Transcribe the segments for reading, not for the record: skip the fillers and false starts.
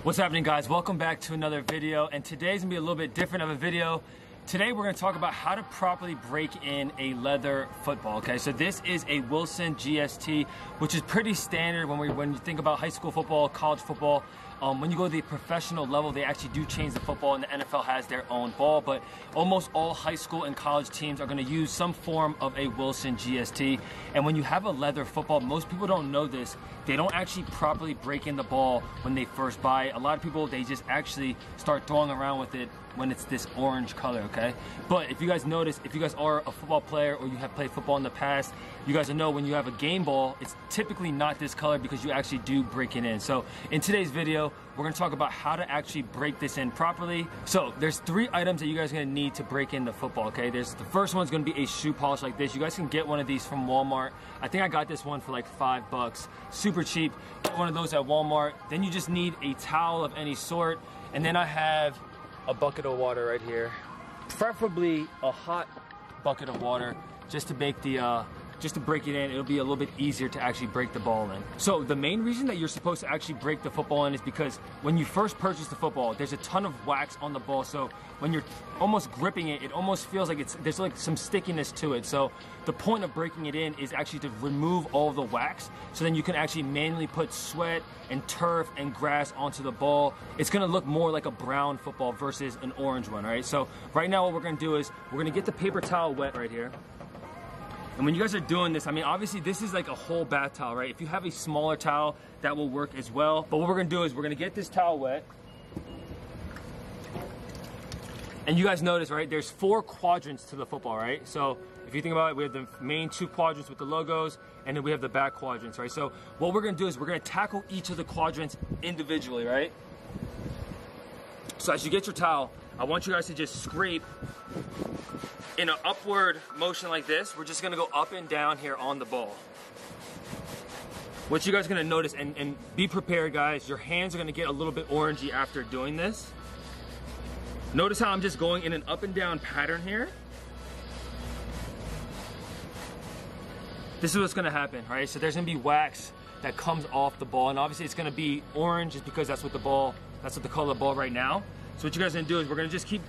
What's happening, guys? Welcome back to another video, and today's gonna be a little bit different of a video. Today we're gonna talk about how to properly break in a leather football, okay? So this is a Wilson GST, which is pretty standard when you think about high school football, college football. When you go to the professional level, they actually do change the football, and the NFL has their own ball, but almost all high school and college teams are gonna use some form of a Wilson GST. And when you have a leather football, most people don't know this, they don't actually properly break in the ball when they first buy it. A lot of people, they just actually start throwing around with it when it's this orange color, okay? But if you guys notice, if you guys are a football player or you have played football in the past, you guys will know when you have a game ball, it's typically not this color because you actually do break it in. So in today's video, we're gonna talk about how to actually break this in properly. So there's 3 items that you guys are gonna need to break in the football, okay? The first one's gonna be a shoe polish like this. You guys can get one of these from Walmart. I think I got this one for like $5, super cheap. Get one of those at Walmart. Then you just need a towel of any sort. And then I have a bucket of water right here, preferably a hot bucket of water, just to make the just to break it in. It'll be a little bit easier to actually break the ball in. So the main reason that you're supposed to actually break the football in is because when you first purchase the football, there's a ton of wax on the ball. So when you're almost gripping it, it almost feels like there's like some stickiness to it. So the point of breaking it in is actually to remove all the wax, so then you can actually manually put sweat and turf and grass onto the ball. It's gonna look more like a brown football versus an orange one, all right? So right now what we're gonna do is we're gonna get the paper towel wet right here. And when you guys are doing this, I mean, obviously this is like a whole bath towel, right? If you have a smaller towel, that will work as well. But what we're gonna do is we're gonna get this towel wet. And you guys notice, right? There's 4 quadrants to the football, right? So if you think about it, we have the main 2 quadrants with the logos, and then we have the back quadrants, right? So what we're gonna do is we're gonna tackle each of the quadrants individually, right? So as you get your towel, I want you guys to just scrape in an upward motion like this. We're just gonna go up and down here on the ball. What you guys are gonna notice, and be prepared, guys, your hands are gonna get a little bit orangey after doing this. Notice how I'm just going in an up and down pattern here. This is what's gonna happen, right? So there's gonna be wax that comes off the ball, and obviously it's gonna be orange just because that's what the color of the ball right now. So what you guys are gonna do is we're gonna just keep,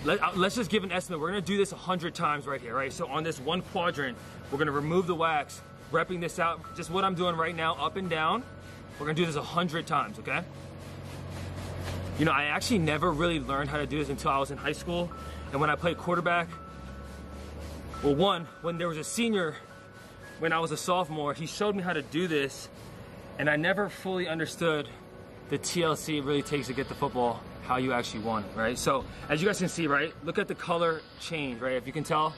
let's just give an estimate. We're gonna do this 100 times right here, right? So on this one quadrant, we're gonna remove the wax, repping this out, just what I'm doing right now, up and down. We're gonna do this 100 times, okay? You know, I actually never really learned how to do this until I was in high school. And when I played quarterback, well, when there was a senior, when I was a sophomore, he showed me how to do this, and I never fully understood the TLC it really takes to get the football how you actually want it, right? So as you guys can see, right, look at the color change, right? If you can tell,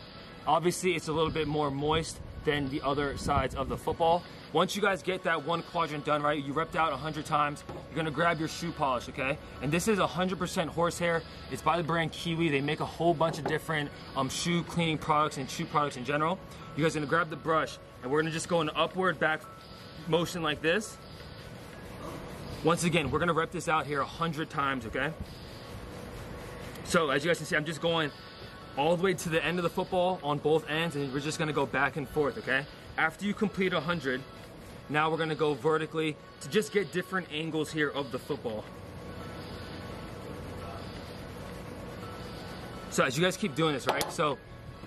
obviously it's a little bit more moist than the other sides of the football. Once you guys get that one quadrant done, right, you repped out 100 times, you're gonna grab your shoe polish, okay? And this is 100% horsehair. It's by the brand Kiwi. They make a whole bunch of different shoe cleaning products and shoe products in general. You guys are gonna grab the brush, and we're gonna just go in an upward back motion like this. Once again, we're gonna rep this out here 100 times, okay? So as you guys can see, I'm just going all the way to the end of the football on both ends, and we're just gonna go back and forth, okay? After you complete 100, now we're gonna go vertically to just get different angles here of the football. So as you guys keep doing this, right? So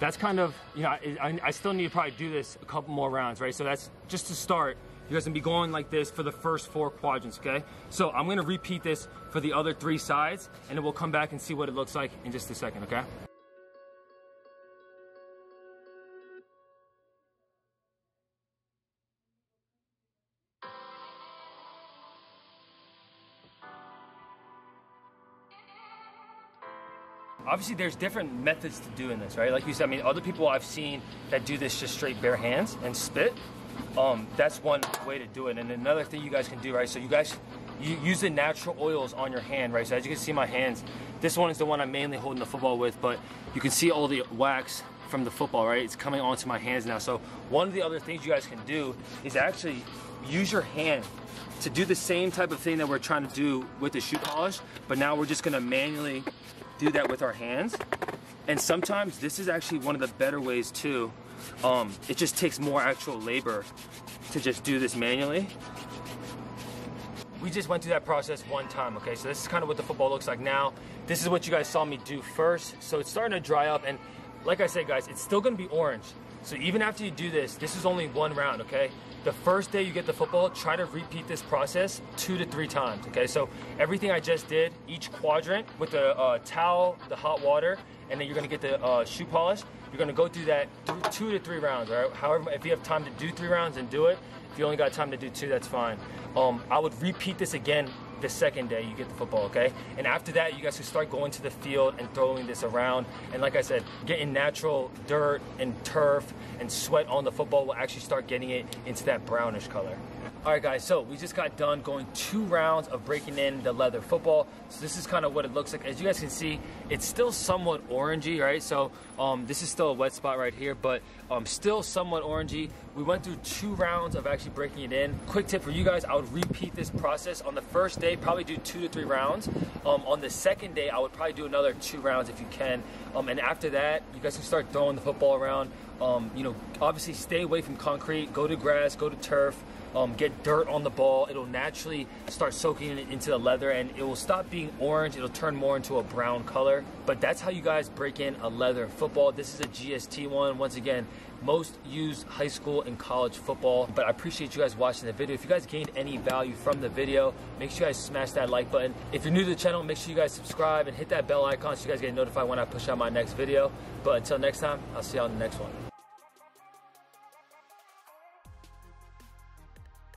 that's kind of, you know, I still need to probably do this a couple more rounds, right? So that's just to start. You guys gonna be going like this for the first 4 quadrants, okay? So I'm gonna repeat this for the other 3 sides, and then we'll come back and see what it looks like in just a second, okay? Obviously, there's different methods to doing this, right? Like you said, I mean, other people I've seen that do this just straight bare hands and spit. That's one way to do it. And another thing you guys can do, right? So you use the natural oils on your hand, right? So as you can see my hands, this one is the one I'm mainly holding the football with, but you can see all the wax from the football, right? It's coming onto my hands now. So one of the other things you guys can do is actually use your hand to do the same type of thing that we're trying to do with the shoe polish, but now we're just gonna manually do that with our hands. And sometimes this is actually one of the better ways too. It just takes more actual labor to just do this manually. we just went through that process one time, okay? So this is kind of what the football looks like now. This is what you guys saw me do first. So it's starting to dry up, and like I said, guys, it's still gonna be orange. So even after you do this, this is only one round, okay? The first day you get the football, try to repeat this process 2 to 3 times, okay? So everything I just did, each quadrant with the towel, the hot water, and then you're gonna get the shoe polish. You're gonna go through that 2 to 3 rounds, all right? However, if you have time to do 3 rounds, then do it. If you only got time to do 2, that's fine. I would repeat this again the second day you get the football, okay? And after that, you guys can start going to the field and throwing this around. And like I said, getting natural dirt and turf and sweat on the football will actually start getting it into that brownish color. All right, guys, so we just got done going 2 rounds of breaking in the leather football. So this is kind of what it looks like. As you guys can see, it's still somewhat orangey, right? So this is still a wet spot right here, but still somewhat orangey. We went through 2 rounds of actually breaking it in. Quick tip for you guys, I would repeat this process. On the first day, probably do 2 to 3 rounds. On the second day, I would probably do another 2 rounds if you can. And after that, you guys can start throwing the football around. You know, obviously stay away from concrete, go to grass, go to turf. Get dirt on the ball. It'll naturally start soaking it into the leather, and it will stop being orange. It'll turn more into a brown color. But that's how you guys break in a leather football. This is a GST one. Once again, most used high school and college football. But I appreciate you guys watching the video. If you guys gained any value from the video, make sure you guys smash that like button. If you're new to the channel, make sure you guys subscribe and hit that bell icon so you guys get notified when I push out my next video. But until next time, I'll see y'all in the next one.